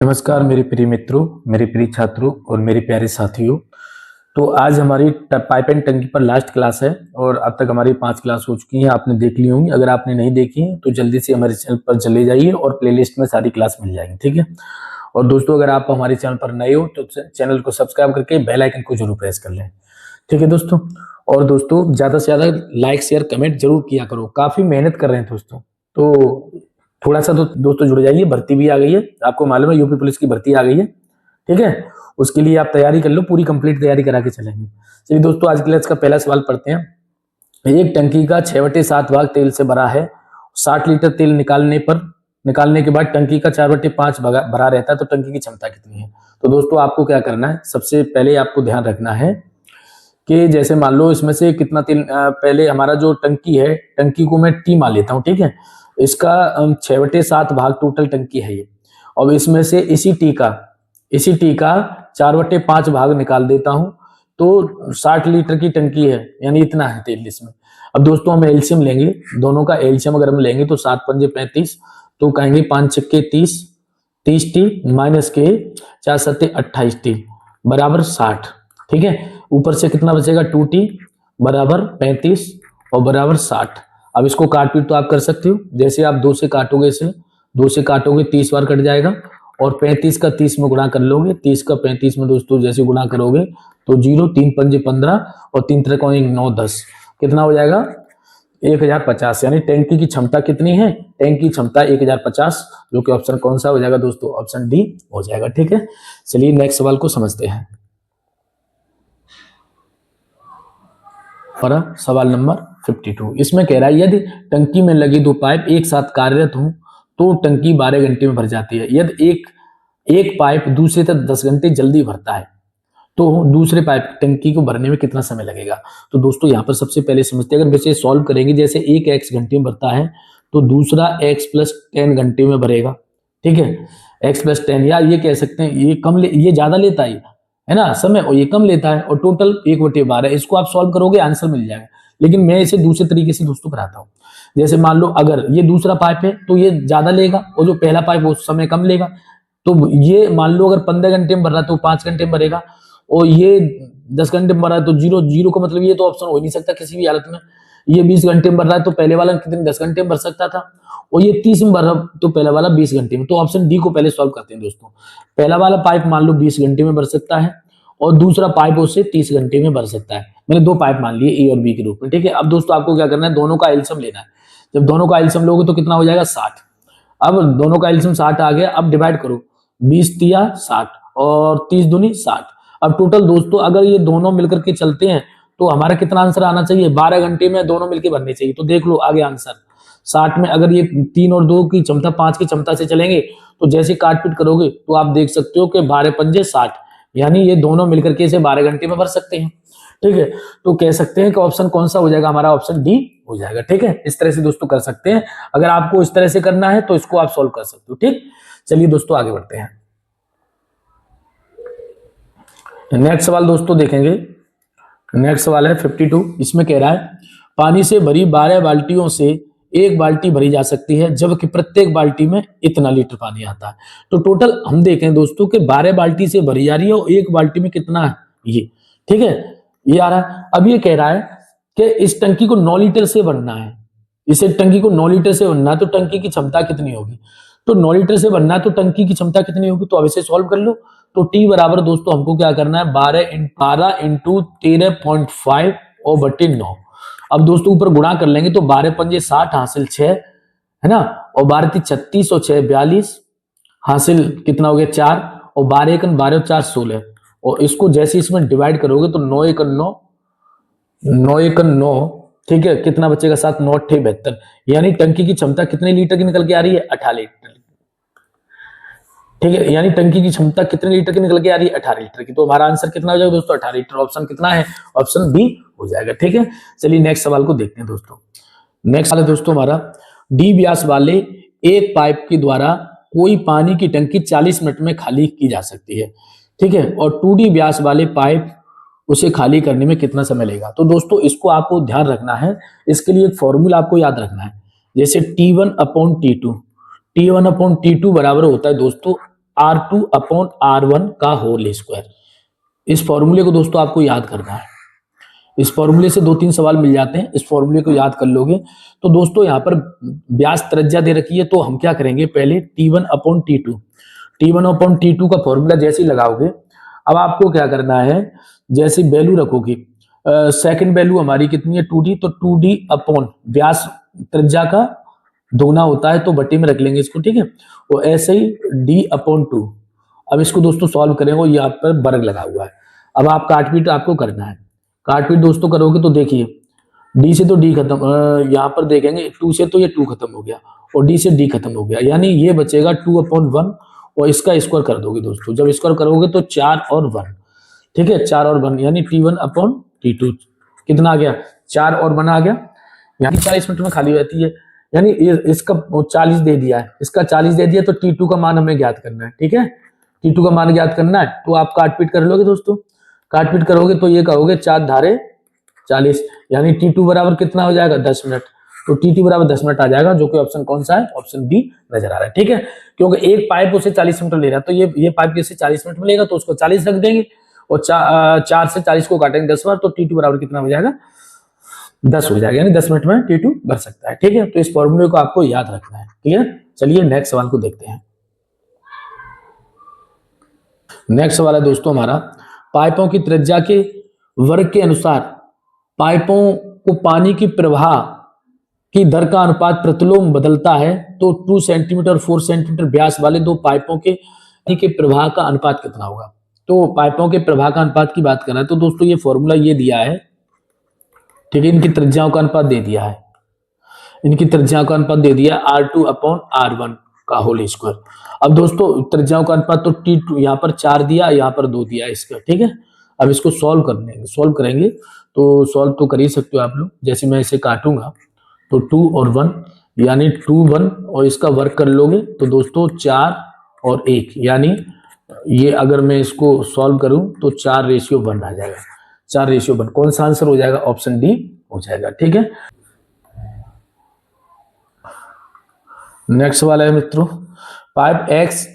नमस्कार मेरे प्रिय मित्रों, मेरे प्रिय छात्रों और मेरे प्यारे साथियों। तो आज हमारी पाइप एंड टंकी पर लास्ट क्लास है और अब तक हमारी 5 क्लास हो चुकी हैं। आपने देख ली होंगी। अगर आपने नहीं देखी है तो जल्दी से हमारे चैनल पर चले जाइए और प्लेलिस्ट में सारी क्लास मिल जाएगी, ठीक है। और दोस्तों, अगर आप हमारे चैनल पर नए हो तो चैनल को सब्सक्राइब करके बेल आइकन को जरूर प्रेस कर लें, ठीक है दोस्तों। और दोस्तों, ज्यादा से ज्यादा लाइक शेयर कमेंट जरूर किया करो। काफी मेहनत कर रहे हैं दोस्तों, तो थोड़ा सा तो दोस्तों जुड़ जाइए। भर्ती भी आ गई है, आपको मालूम है यूपी पुलिस की भर्ती आ गई है, ठीक है। उसके लिए आप तैयारी कर लो, पूरी कंप्लीट तैयारी करा के चलेंगे। चलिए दोस्तों, आज क्लास का पहला सवाल पढ़ते हैं। एक टंकी का 6/7 भाग तेल से भरा है। 60 लीटर तेल निकालने के बाद टंकी का 4/5 भरा रहता है, तो टंकी की क्षमता कितनी है। तो दोस्तों, आपको क्या करना है, सबसे पहले आपको ध्यान रखना है कि जैसे मान लो इसमें से कितना तेल, पहले हमारा जो टंकी है, टंकी को मैं टी मान लेता हूँ, ठीक है। इसका 6/7 भाग टोटल टंकी है ये। और इसमें से इसी टी का 4/5 भाग निकाल देता हूं, तो 60 लीटर की टंकी है, यानी इतना है तेल इसमें। अब दोस्तों, हम एलसीएम लेंगे, दोनों का एलसीएम अगर हम लेंगे तो 7 पंजे 35, तो कहेंगे 5 छक्के 30, 30 टी माइनस के 4 सत्ते 28 टी बराबर 60, ठीक है। ऊपर से कितना बचेगा, 2 टी बराबर 35 और बराबर 60। अब इसको काट पीट तो आप कर सकते हो। जैसे आप 2 से काटोगे, इसे 2 से काटोगे 30 बार कट जाएगा, और 35 का 30 में गुणा कर लोगे। 30 का 35 में दोस्तों जैसे गुणा करोगे तो 0, 3 पंजे 15 और 3 त्रिक 9 10, कितना हो जाएगा 1050। यानी टैंकी की क्षमता कितनी है, टैंक की क्षमता 1050, जो कि ऑप्शन कौन सा हो जाएगा दोस्तों, ऑप्शन डी हो जाएगा, ठीक है। चलिए नेक्स्ट सवाल को समझते हैं। सवाल नंबर 52, इसमें कह रहा है यदि टंकी में लगी 2 पाइप एक साथ कार्यरत हों तो टंकी 12 घंटे में भर जाती है। यदि एक पाइप दूसरे तक 10 घंटे जल्दी भरता है तो दूसरे पाइप टंकी को भरने में कितना समय लगेगा। तो दोस्तों, यहाँ पर सबसे पहले समझते हैं, अगर वैसे सॉल्व करेंगे, जैसे एक x घंटे में भरता है तो दूसरा x + 10 घंटे में भरेगा, ठीक है। x + 10, या ये कह सकते हैं ये ज्यादा लेता है ना समय, और ये कम लेता है, और टोटल 1/12। इसको आप सॉल्व करोगे आंसर मिल जाएगा। लेकिन मैं इसे दूसरे तरीके से दोस्तों कराता हूँ। जैसे मान लो अगर ये दूसरा पाइप है तो ये ज्यादा लेगा, और जो पहला पाइप वो समय कम लेगा। तो ये मान लो अगर 15 घंटे में भर रहा है तो 5 घंटे में भरेगा, और ये 10 घंटे में भर रहा है तो 0 का मतलब ये तो ऑप्शन हो ही नहीं सकता किसी भी हालत में। ये 20 घंटे में भर रहा है तो पहले वाला कितने 10 घंटे में भर सकता था, और ये 30 में भर रहा तो पहला वाला 20 घंटे में। तो ऑप्शन डी को पहले सॉल्व करते हैं दोस्तों। पहला वाला पाइप मान लो 20 घंटे में भर सकता है, और दूसरा पाइप उससे 30 घंटे में भर सकता है। मैंने 2 पाइप मान लिए, ए और बी के रूप में, ठीक है। अब दोस्तों, आपको क्या करना है, दोनों का एलसीएम लेना है। जब दोनों का एलसीएम लोगे तो कितना हो जाएगा 60। अब दोनों का एलसीएम 60 आ गया। अब डिवाइड करो, 20 तिया 60 और 30 दूनी 60। अब टोटल दोस्तों, अगर ये दोनों मिलकर के चलते हैं तो हमारा कितना आंसर आना चाहिए, 12 घंटे में दोनों मिलकर भरने चाहिए। तो देख लो आगे आंसर 60 में, अगर ये 3 और 2 की क्षमता 5 की क्षमता से चलेंगे तो जैसे काट पीट करोगे तो आप देख सकते हो कि 12 पंजे 60, यानी ये दोनों मिलकर के इसे 12 घंटे में भर सकते हैं, ठीक है। तो कह सकते हैं कि ऑप्शन कौन सा हो जाएगा, हमारा ऑप्शन डी हो जाएगा, ठीक है। इस तरह से दोस्तों कर सकते हैं। अगर आपको इस तरह से करना है तो इसको आप सॉल्व कर सकते हो, ठीक। चलिए दोस्तों, आगे बढ़ते हैं। नेक्स्ट सवाल दोस्तों देखेंगे। नेक्स्ट सवाल है 52। इसमें कह रहा है पानी से भरी 12 बाल्टियों से एक बाल्टी भरी जा सकती है, जबकि प्रत्येक बाल्टी में इतना लीटर पानी आता है। तो टोटल हम देखें दोस्तों कि 12 बाल्टी से भरी जा रही है, और एक बाल्टी में कितना है ये, ठीक है। ये आ रहा है। अब ये कह रहा है कि इस टंकी को 9 लीटर से भरना है। इसे टंकी को 9 लीटर से भरना है तो टंकी की क्षमता कितनी होगी। तो 9 लीटर से भरना है तो टंकी की क्षमता कितनी होगी, तो अब इसे सॉल्व कर लो। तो टी बराबर दोस्तों हमको क्या करना है, 12 × 13.5 और बटे 9। अब दोस्तों ऊपर गुणा कर लेंगे तो 12 पंजे 60 हासिल 6, है ना, और 12 × 36 और 6 42 हासिल कितना हो गया 4, और 12 × 12 और 4 16। और इसको जैसे इसमें डिवाइड करोगे तो 9 × 9 9 × 9, ठीक है, कितना बचेगा 7, 9 × 8 72। यानी टंकी की क्षमता कितने लीटर की निकल के आ रही है, 18 लीटर, ठीक है। यानी टंकी की क्षमता कितने लीटर की निकल के आ रही है, 18 लीटर की। तो हमारा आंसर कितना हो जाएगा दोस्तों, 18 लीटर। ऑप्शन कितना है, ऑप्शन बी हो जाएगा, ठीक है। चलिए नेक्स्ट सवाल को देखते हैं दोस्तों। नेक्स्ट सवाल है दोस्तों हमारा, डी व्यास वाले एक पाइप के द्वारा कोई पानी की टंकी 40 मिनट में खाली की जा सकती है, ठीक है, और 2D व्यास वाले पाइप उसे खाली करने में कितना समय लगेगा। तो दोस्तों इसको आपको ध्यान रखना है। इसके लिए एक फॉर्मूला आपको याद रखना है, जैसे T1/T2 बराबर होता है दोस्तों R2/R1 का होल स्क्वायर। इस फॉर्मूले को दोस्तों आपको याद करना है। इस फॉर्मूले से 2-3 सवाल मिल जाते हैं, इस फॉर्मूले को याद कर लोगे तो दोस्तों यहाँ पर व्यास त्रिज्या दे रखी है, तो हम क्या करेंगे, पहले T1/T2 का फॉर्मूला जैसे ही लगाओगे, अब आपको क्या करना है, जैसे वैल्यू रखोगे, सेकंड वैल्यू हमारी कितनी है 2D, तो 2D अपॉन व्यास त्रिज्या का दोगुना होता है तो बटे में रख लेंगे इसको, ठीक है। और ऐसे ही D/2। अब इसको दोस्तों सॉल्व करेंगे, यहाँ पर वर्ग लगा हुआ है। अब आप काटपीट आपको करना है, काटपीट दोस्तों करोगे तो देखिए D से तो D खत्म, यहाँ पर देखेंगे 2 से तो ये 2 खत्म हो गया और D से D खत्म हो गया, यानी ये बचेगा 2/1 और इसका स्क्वायर कर दोगे दोस्तों। जब स्क्वायर करोगे तो 4 और 1, ठीक है, 4 और 1 यानी T1/T2 कितना आ गया, 4 और 1 आ गया, यानी 40 मिनट में खाली रहती है। यानी इसका 40 दे दिया है, इसका 40 दे दिया, तो T2 का मान हमें ज्ञात करना है, ठीक है। T2 का मान ज्ञात करना है, तो आप काटपीट कर लोगे दोस्तों। काटपीट करोगे तो ये कहोगे 4 धारे 40, यानी T2 बराबर कितना हो जाएगा 10 मिनट, तो T2 बराबर 10 मिनट आ जाएगा, जो कि ऑप्शन कौन सा है, ऑप्शन बी नजर आ रहा है, ठीक है। क्योंकि एक पाइप उसे 40 मिनट ले रहा है, तो ये पाइप जैसे 40 मिनट में लेगा तो उसको 40 रख देंगे और 4 से 40 को काटेंगे 10 बार, तो T2 बराबर कितना हो जाएगा 10 हो जाएगा, यानी 10 मिनट में T2 भर सकता है, ठीक है। तो इस फॉर्मूले को आपको याद रखना है, ठीक है। चलिए नेक्स्ट सवाल को देखते हैं। नेक्स्ट सवाल है दोस्तों हमारा, पाइपों की त्रिज्या के वर्ग के अनुसार पाइपों को पानी की प्रवाह की दर का अनुपात प्रतिलोम बदलता है, तो 2 सेंटीमीटर और 4 सेंटीमीटर व्यास वाले दो पाइपों के प्रवाह का अनुपात कितना होगा। तो पाइपों के प्रवाह का अनुपात की बात करें तो दोस्तों ये फॉर्मूला ये दिया है, ठीक है, इनकी त्रिज्याओं का अनुपात दे दिया है, इनकी त्रिज्याओं का अनुपात दे दिया R2/R1 का होल स्क्वायर। अब दोस्तों त्रिज्याओं का अनुपात तो T2 यहाँ पर 4 दिया, यहाँ पर 2 दिया इसका, ठीक है। अब इसको सॉल्व करेंगे तो सॉल्व तो कर ही सकते हो आप लोग। जैसे मैं इसे काटूंगा तो 2 और 1 यानी 2 1 और इसका वर्ग कर लोगे तो दोस्तों 4 और 1, यानी ये अगर मैं इसको सॉल्व करूं तो 4:1 आ जाएगा, 4:1। कौन सा आंसर हो जाएगा, ऑप्शन डी हो जाएगा, ठीक है। नेक्स्ट वाला है मित्रों, पाइप X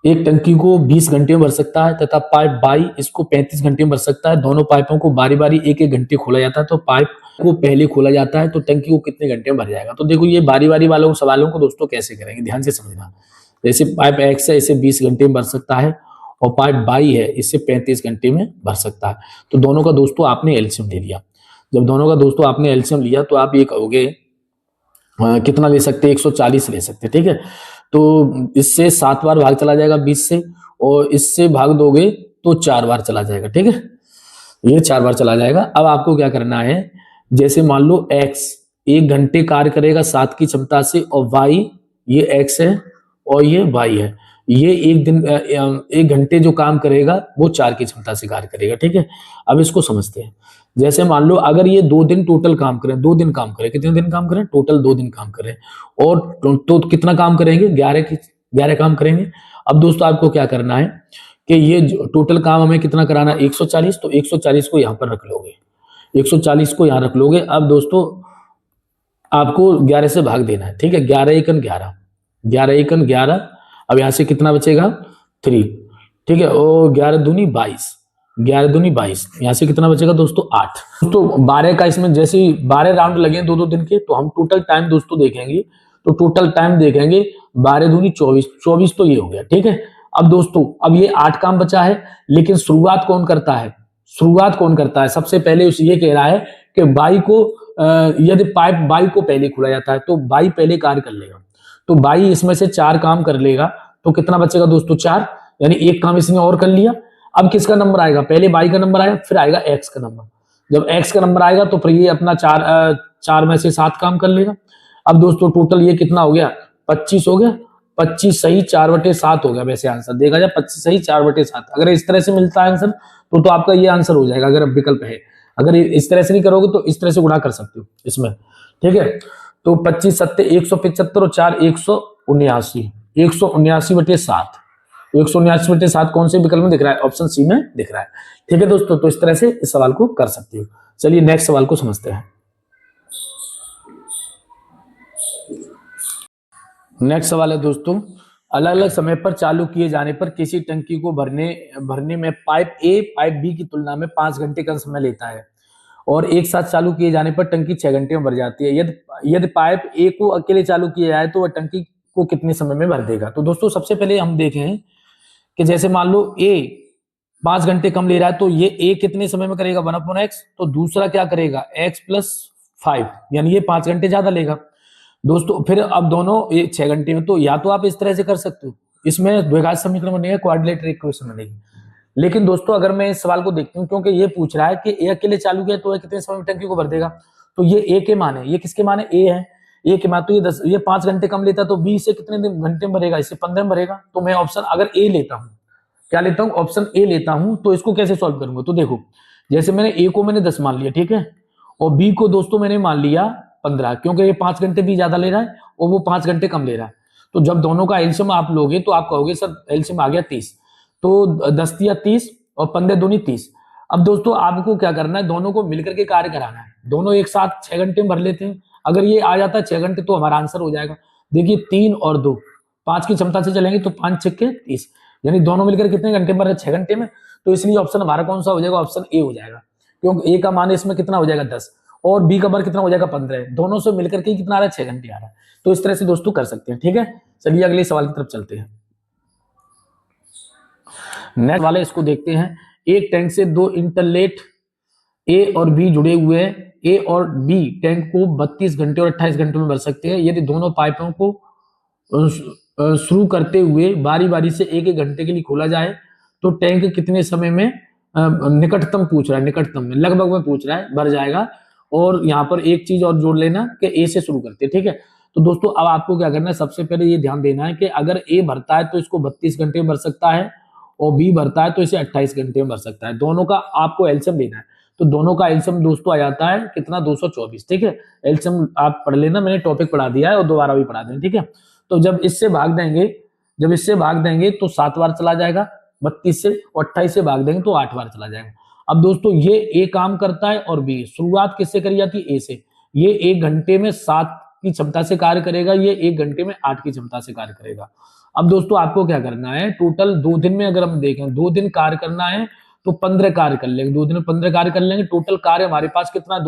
एक टंकी को 20 घंटे में भर सकता है तथा पाइप Y इसको 35 घंटे में भर सकता है। दोनों पाइपों को बारी बारी 1-1 घंटे खोला जाता है, तो पाइप को पहले खोला जाता है तो टंकी को कितने घंटे में भर जाएगा। तो देखो ये बारी बारी वालों सवालों को दोस्तों कैसे करेंगे, ध्यान से समझना। जैसे पाइप X है, इसे 20 घंटे में भर सकता है और पाइप Y है, इससे 35 घंटे में भर सकता है। तो दोनों का दोस्तों आपने एलसीएम ले लिया। जब दोनों का दोस्तों आपने एलसीएम लिया तो आप ये कहोगे कितना ले सकते हैं, 140 ले सकते हैं, ठीक है। तो इससे 7 बार भाग चला जाएगा 20 से, और इससे भाग दोगे तो 4 बार चला जाएगा, ठीक है, ये 4 बार चला जाएगा। अब आपको क्या करना है, जैसे मान लो X 1 घंटे कार्य करेगा 7 की क्षमता से, और Y ये X है और ये Y है, ये 1 घंटे जो काम करेगा वो 4 की क्षमता से कार्य करेगा, ठीक है। अब इसको समझते हैं। जैसे मान लो अगर ये 2 दिन टोटल काम करें, 2 दिन काम करें, कितने दिन काम करें, टोटल 2 दिन काम करें, और तो कितना काम करेंगे, 11 काम करेंगे। अब दोस्तों आपको क्या करना है कि ये टोटल काम हमें कितना कराना है, 140, तो 140 को यहाँ पर रख लोगे, 140 को यहाँ रख लोगे। अब दोस्तों आपको 11 से भाग देना है, ठीक है, 11 अब यहाँ से कितना बचेगा 3, ठीक है, और 11 दूनी 22, यहाँ से कितना बचेगा दोस्तों 8। तो 12 का इसमें जैसे 12 राउंड लगे 2-2 दिन के, तो हम टोटल टाइम दोस्तों देखेंगे, तो टोटल टाइम देखेंगे 12 दूनी 24, तो ये हो गया, ठीक है। अब दोस्तों अब ये 8 काम बचा है, लेकिन शुरुआत कौन करता है, सबसे पहले उसे ये कह रहा है कि बाई को यदि पाइप बाई को पहले खुला जाता है तो बाई पहले कार्य कर लेगा, तो बाई इसमें से 4 काम कर लेगा, तो कितना बचेगा दोस्तों 4, यानी 1 काम इसने और कर लिया। अब किसका नंबर आएगा, पहले बाई का नंबर आएगा, फिर आएगा X का नंबर। जब X का नंबर आएगा तो फिर ये अपना 4 में से 7 काम कर लेगा। अब दोस्तों टोटल ये कितना हो गया, 25 हो गया, 25 सही 4/7 हो गया। वैसे आंसर देखा जाए 25 सही 4/7, अगर इस तरह से मिलता है आंसर तो आपका ये आंसर हो जाएगा। अगर विकल्प है, अगर इस तरह से नहीं करोगे तो इस तरह से गुणा कर सकते हो इसमें, ठीक है। तो 25 7 175 और 4 179, 179/7, 179/7 कौन से विकल्प में दिख रहा है, ऑप्शन सी में दिख रहा है, ठीक है दोस्तों। तो इस तरह से इस सवाल को कर सकते हो। चलिए नेक्स्ट सवाल को समझते हैं। नेक्स्ट सवाल है दोस्तों, अलग अलग समय पर चालू किए जाने पर किसी टंकी को भरने में पाइप ए पाइप बी की तुलना में 5 घंटे का समय लेता है और एक साथ चालू किए जाने पर टंकी 6 घंटे में भर जाती है। यदि पाइप ए को अकेले चालू किया जाए तो वह टंकी को कितने समय में भर देगा। तो दोस्तों सबसे पहले हम देखें कि जैसे मान लो ए 5 घंटे कम ले रहा है तो ये ए कितने समय में करेगा 1/x, तो दूसरा क्या करेगा x+5, यानी ये 5 घंटे ज्यादा लेगा। दोस्तों फिर अब दोनों ये 6 घंटे में, तो या तो आप इस तरह से कर सकते हो, इसमें द्विघात समीकरण बनेगा, क्वाड्रिलेटरल इक्वेशन बनेगी। लेकिन दोस्तों अगर मैं इस सवाल को देखती हूँ, क्योंकि ये पूछ रहा है कि ए अकेले चालू किया तो कितने समय में टंकी को भर देगा, तो ये ए के मान है, ये किसके मान है, ए है, ए के मान, तो ये 5 घंटे कम लेता तो बी से कितने घंटे में भरेगा, इससे 15 में भरेगा। तो मैं ऑप्शन अगर ए लेता हूँ, क्या लेता हूँ, ऑप्शन ए लेता हूँ, तो इसको कैसे सॉल्व करूंगा। तो देखो जैसे मैंने ए को मैंने 10 मान लिया, ठीक है, और बी को दोस्तों मैंने मान लिया 15, क्योंकि ये 5 घंटे भी ज्यादा ले रहा है और वो 5 घंटे कम ले रहा है। तो जब दोनों का एलसीएम आप लोगे तो आप कहोगे सर एलसीएम आ गया 30, तो 10 या 30 और 15 दूनी 30। अब दोस्तों आपको क्या करना है, दोनों को मिलकर के कार्य कराना है, दोनों एक साथ 6 घंटे में भर लेते हैं। अगर ये आ जाता है 6 घंटे तो हमारा आंसर हो जाएगा। देखिए 3 और 2, 5 की क्षमता से चलेंगे तो 5 6 के 30, यानी दोनों मिलकर कितने घंटे में भर रहे, 6 घंटे में। तो इसलिए ऑप्शन हमारा कौन सा हो जाएगा, ऑप्शन ए हो जाएगा, क्योंकि ए का मान इसमें कितना हो जाएगा 10 और बी का मान कितना हो जाएगा 15, दोनों से मिलकर के कितना आ रहा है 6 घंटे आ रहा है। तो इस तरह से दोस्तों कर सकते हैं, ठीक है। चलिए अगले सवाल की तरफ चलते हैं। नेक्स्ट वाले इसको देखते हैं। एक टैंक से 2 इंटरलेट ए और बी जुड़े हुए हैं। ए और बी टैंक को 32 घंटे और 28 घंटे में भर सकते हैं। यदि दोनों पाइपों को शुरू करते हुए बारी बारी से एक घंटे के लिए खोला जाए तो टैंक कितने समय में, निकटतम पूछ रहा है, निकटतम में लगभग में पूछ रहा है, भर जाएगा। और यहाँ पर एक चीज और जोड़ लेना कि ए से शुरू करते हैं, ठीक है। तो दोस्तों अब आपको क्या करना है, सबसे पहले ये ध्यान देना है कि अगर ए भरता है तो इसको 32 घंटे में भर सकता है और बी भरता है तो इसे 28 घंटे में भर सकता है। दोनों का आपको एलसीएम लेना है, तो दोनों का एलसीएम दोस्तों आ जाता है कितना, 224, ठीक है। एलसीएम आप पढ़ लेना, मैंने टॉपिक पढ़ा दिया है और दोबारा भी पढ़ा देना, ठीक है। तो जब इससे भाग देंगे तो 7 बार चला जाएगा 32 से, और 28 से भाग देंगे तो 8 बार चला जाएगा। अब दोस्तों ये ए काम करता है और बी, शुरुआत किससे करी जाती है, ए से। ये 1 घंटे में 7 की क्षमता से कार्य करेगा, ये 1 घंटे में 8 की क्षमता से कार्य करेगा। अब दोस्तों आपको क्या करना है, टोटल 2 दिन में अगर हम देखें 2 दिन कार्य करना है तो 15 कार्य कर लेंगे, 2 दिन में 15 कार्य कर लेंगे। टोटल कार्य हमारे पास कितना है,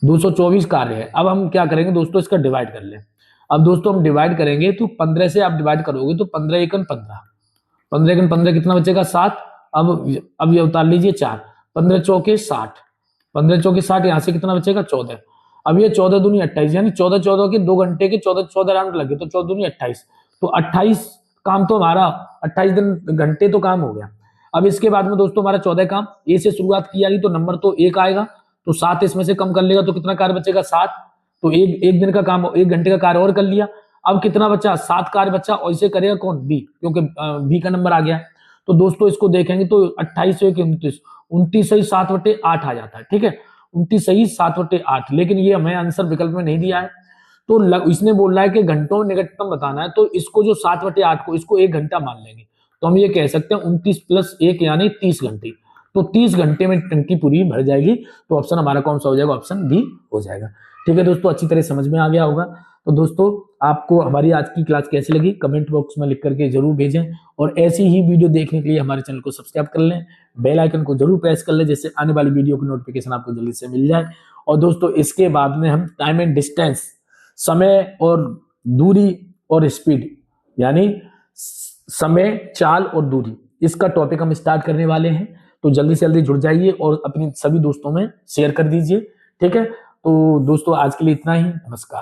224 कार्य है। अब हम क्या करेंगे दोस्तों, इसका डिवाइड कर लें। अब दोस्तों हम डिवाइड करेंगे तो 15 से आप डिवाइड करोगे तो 15 एकन 15, 15 एकन 15 कितना बचेगा 7। अब ये उतार लीजिए 4, 15 चौके 60, 15 चौके 60, यहाँ से कितना बचेगा 14। अब ये 14 दूनी 28, यानी 14 के 2 घंटे के 14 राउंड लगे तो 14 दूनी 28, तो 28 काम तो हमारा 28 दिन घंटे तो काम हो गया। अब इसके बाद में दोस्तों हमारा 14 काम, ए से शुरुआत की जाएगी तो नंबर तो 1 आएगा, तो 7 इसमें से कम कर लेगा तो कितना कार्य बचेगा 7, तो एक दिन का काम, 1 घंटे का कार्य और कर लिया। अब कितना बचा, 7 कार्य बचा, और इसे करेगा कौन, बी, क्योंकि बी का नंबर आ गया। तो दोस्तों इसको देखेंगे तो 28 से 29, 29 सही 7/8 आ जाता है, ठीक है, 29 सही 7/8। लेकिन ये हमें आंसर विकल्प में नहीं दिया है, तो इसने बोल रहा है कि घंटों में निकटतम बताना है, तो इसको जो 7/8 को इसको 1 घंटा मान लेंगे, तो हम ये कह सकते हैं 29 + 1 यानी 30 घंटे। तो 30 घंटे में टंकी पूरी भर जाएगी। तो ऑप्शन हमारा कौन सा हो जाएगा, ऑप्शन बी हो जाएगा, ठीक है दोस्तों। अच्छी तरह समझ में आ गया होगा। तो दोस्तों आपको हमारी आज की क्लास कैसी लगी कमेंट बॉक्स में लिख करके जरूर भेजें, और ऐसी ही वीडियो देखने के लिए हमारे चैनल को सब्सक्राइब कर लें, बेल आइकन को जरूर प्रेस कर लें, जिससे आने वाली वीडियो की नोटिफिकेशन आपको जल्दी से मिल जाए। और दोस्तों इसके बाद में हम टाइम एंड डिस्टेंस, समय और दूरी और स्पीड, यानी समय, चाल और दूरी, इसका टॉपिक हम स्टार्ट करने वाले हैं। तो जल्दी से जल्दी जुड़ जाइए और अपने सभी दोस्तों में शेयर कर दीजिए, ठीक है। तो दोस्तों आज के लिए इतना ही, नमस्कार।